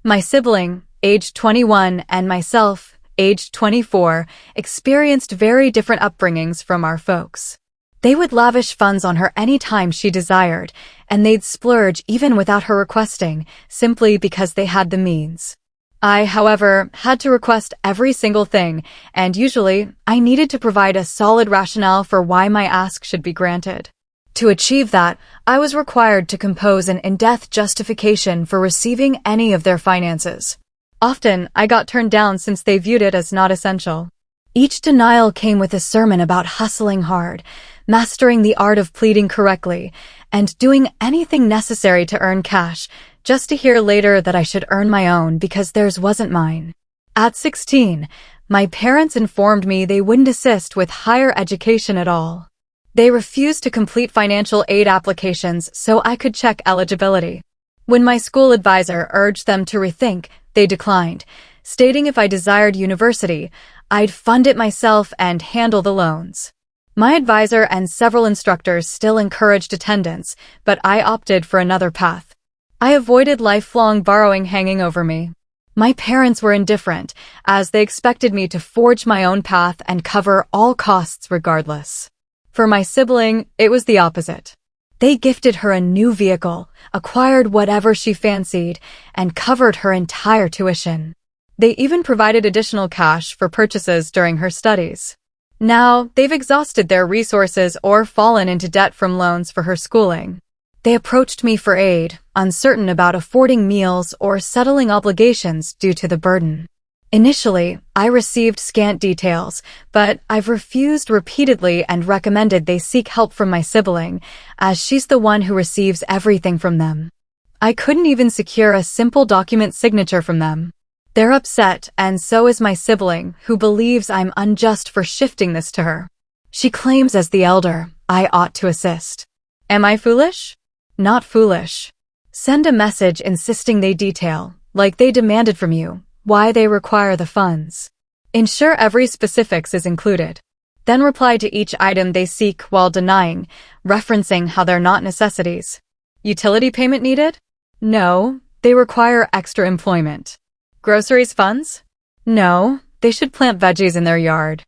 My sibling, aged 21, and myself, aged 24, experienced very different upbringings from our folks. They would lavish funds on her any time she desired, and they'd splurge even without her requesting, simply because they had the means. I, however, had to request every single thing, and usually, I needed to provide a solid rationale for why my ask should be granted. To achieve that, I was required to compose an in-depth justification for receiving any of their finances. Often, I got turned down since they viewed it as not essential. Each denial came with a sermon about hustling hard, mastering the art of pleading correctly, and doing anything necessary to earn cash, just to hear later that I should earn my own because theirs wasn't mine. At 16, my parents informed me they wouldn't assist with higher education at all. They refused to complete financial aid applications so I could check eligibility. When my school advisor urged them to rethink, they declined, stating if I desired university, I'd fund it myself and handle the loans. My advisor and several instructors still encouraged attendance, but I opted for another path. I avoided lifelong borrowing hanging over me. My parents were indifferent, as they expected me to forge my own path and cover all costs regardless. For my sibling, it was the opposite. They gifted her a new vehicle, acquired whatever she fancied, and covered her entire tuition. They even provided additional cash for purchases during her studies. Now, they've exhausted their resources or fallen into debt from loans for her schooling. They approached me for aid, uncertain about affording meals or settling obligations due to the burden. Initially, I received scant details, but I've refused repeatedly and recommended they seek help from my sibling, as she's the one who receives everything from them. I couldn't even secure a simple document signature from them. They're upset, and so is my sibling, who believes I'm unjust for shifting this to her. She claims as the elder, I ought to assist. Am I foolish? Not foolish. Send a message insisting they detail, like they demanded from you, why they require the funds. Ensure every specifics is included. Then reply to each item they seek while denying, referencing how they're not necessities. Utility payment needed? No, they require extra employment. Groceries funds? No, they should plant veggies in their yard.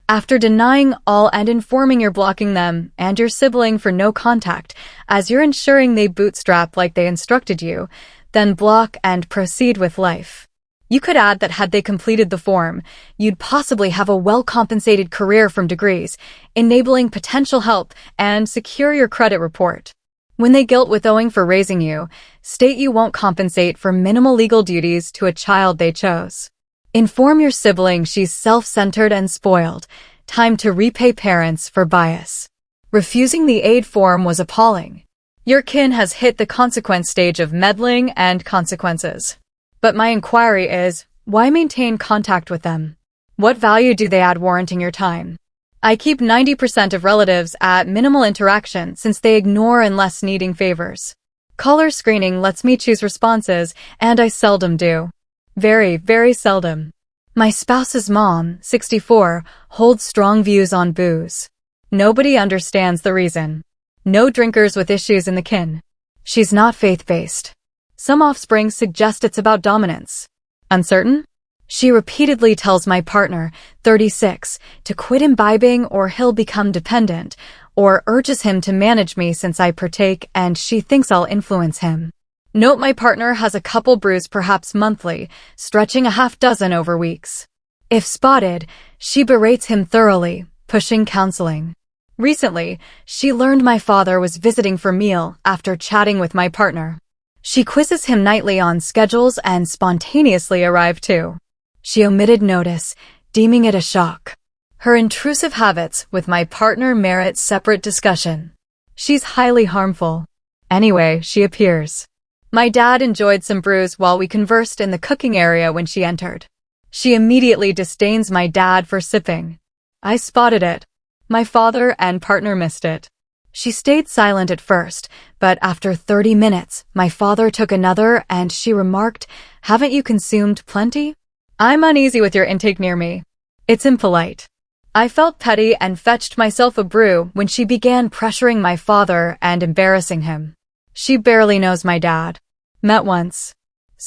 After denying all and informing you're blocking them and your sibling for no contact, as you're ensuring they bootstrap like they instructed you, then block and proceed with life. You could add that had they completed the form, you'd possibly have a well-compensated career from degrees, enabling potential help, and secure your credit report. When they guilt with owing for raising you, state you won't compensate for minimal legal duties to a child they chose. Inform your sibling she's self-centered and spoiled. Time to repay parents for bias. Refusing the aid form was appalling. Your kin has hit the consequence stage of meddling and consequences. But my inquiry is, why maintain contact with them? What value do they add warranting your time? I keep 90% of relatives at minimal interaction since they ignore unless needing favors. Caller screening lets me choose responses, and I seldom do. Very, very seldom. My spouse's mom, 64, holds strong views on booze. Nobody understands the reason. No drinkers with issues in the kin. She's not faith-based. Some offspring suggest it's about dominance. Uncertain? She repeatedly tells my partner, 36, to quit imbibing or he'll become dependent, or urges him to manage me since I partake and she thinks I'll influence him. Note my partner has a couple brews perhaps monthly, stretching a half dozen over weeks. If spotted, she berates him thoroughly, pushing counseling. Recently, she learned my father was visiting for meal after chatting with my partner. She quizzes him nightly on schedules and spontaneously arrived too. She omitted notice, deeming it a shock. Her intrusive habits with my partner merit separate discussion. She's highly harmful. Anyway, she appears. My dad enjoyed some brews while we conversed in the cooking area when she entered. She immediately disdains my dad for sipping. I spotted it. My father and partner missed it. She stayed silent at first, but after 30 minutes, my father took another and she remarked, "Haven't you consumed plenty? I'm uneasy with your intake near me." It's impolite. I felt petty and fetched myself a brew when she began pressuring my father and embarrassing him. She barely knows my dad. Met once.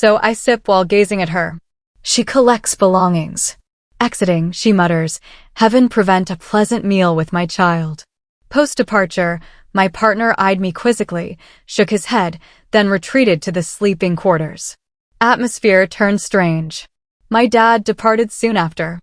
so I sip while gazing at her. She collects belongings. Exiting, she mutters, "Heaven prevent a pleasant meal with my child." Post-departure, my partner eyed me quizzically, shook his head, then retreated to the sleeping quarters. Atmosphere turned strange. My dad departed soon after.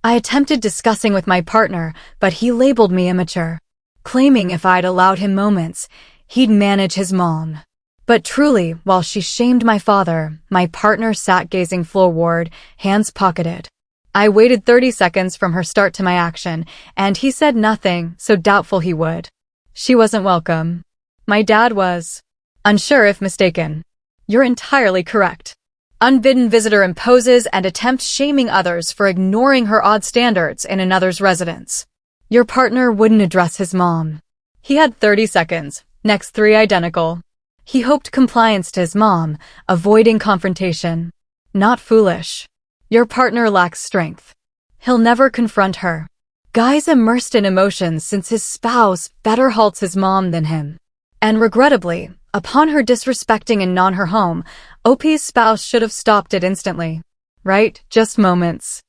I attempted discussing with my partner, but he labeled me immature, claiming if I'd allowed him moments, he'd manage his mom. But truly, while she shamed my father, my partner sat gazing floorward, hands pocketed. I waited 30 seconds from her start to my action, and he said nothing, so doubtful he would. She wasn't welcome. My dad was. Unsure if mistaken. You're entirely correct. Unbidden visitor imposes and attempts shaming others for ignoring her odd standards in another's residence. Your partner wouldn't address his mom. He had 30 seconds, next 3 identical. He hoped compliance to his mom, avoiding confrontation. Not foolish. Your partner lacks strength. He'll never confront her. Guy's immersed in emotions since his spouse better halts his mom than him. And regrettably, upon her disrespecting and non her home, OP's spouse should have stopped it instantly. Right? Just moments.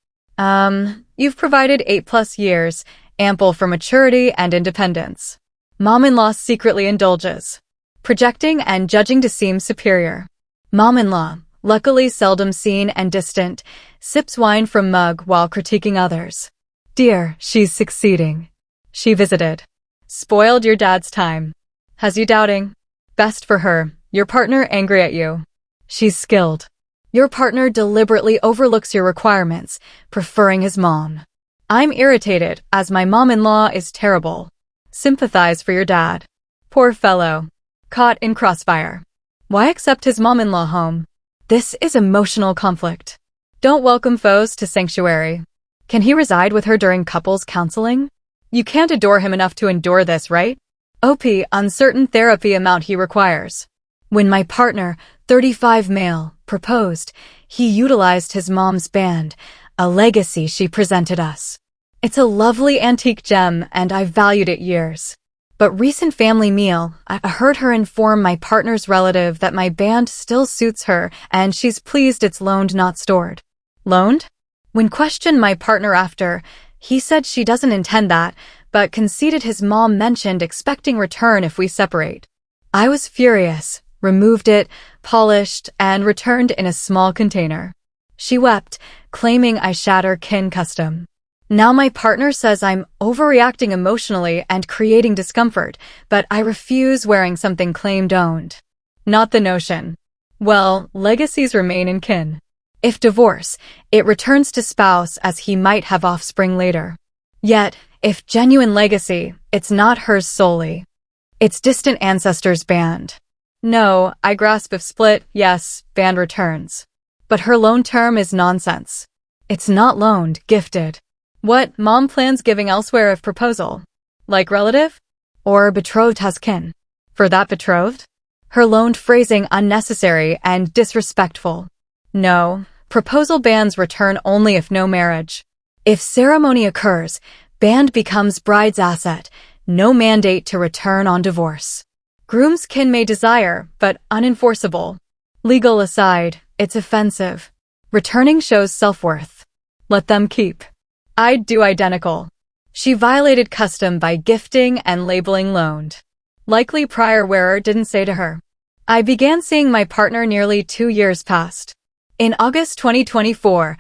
You've provided 8+ years, ample for maturity and independence. Mom-in-law secretly indulges, projecting and judging to seem superior. Mom-in-law, luckily seldom seen and distant, sips wine from mug while critiquing others. Dear, she's succeeding. She visited. Spoiled your dad's time. Has you doubting? Best for her. Your partner angry at you. She's skilled. Your partner deliberately overlooks your requirements, preferring his mom. I'm irritated, as my mom-in-law is terrible. Sympathize for your dad. Poor fellow. Caught in crossfire. Why accept his mom-in-law home? This is emotional conflict. Don't welcome foes to sanctuary. Can he reside with her during couples counseling? You can't adore him enough to endure this, right? OP, uncertain therapy amount he requires. When my partner, 35 male, proposed, he utilized his mom's band, a legacy she presented us. It's a lovely antique gem and I've valued it years. But recent family meal, I heard her inform my partner's relative that my band still suits her and she's pleased it's loaned not stored. Loaned? When questioned my partner after, he said she doesn't intend that, but conceded his mom mentioned expecting return if we separate. I was furious, removed it, polished, and returned in a small container. She wept, claiming I shatter kin custom. Now my partner says I'm overreacting emotionally and creating discomfort, but I refuse wearing something claimed owned. Not the notion. Well, legacies remain in kin. If divorce, it returns to spouse as he might have offspring later. Yet, if genuine legacy, it's not hers solely. It's distant ancestors' band. No, I grasp if split, yes, band returns. But her loan term is nonsense. It's not loaned, gifted. What, mom plans giving elsewhere if proposal? Like relative? Or betrothed has kin? For that betrothed? Her loaned phrasing unnecessary and disrespectful. No, proposal bands return only if no marriage. If ceremony occurs, band becomes bride's asset, no mandate to return on divorce. Groom's kin may desire, but unenforceable. Legal aside, it's offensive. Returning shows self-worth. Let them keep. I'd do identical. She violated custom by gifting and labeling loaned. Likely prior wearer didn't say to her. I began seeing my partner nearly 2 years past. In August 2024,